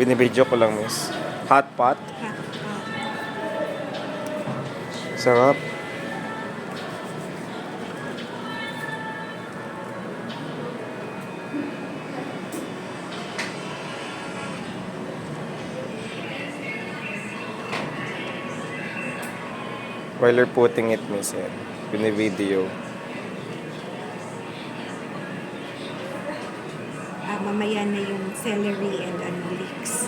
Binibidyo ko lang, miss. Hotpot. Ha? Sarap. While you're putting it, miss, yan. Binibidyo. Mamaya na yung celery and leeks.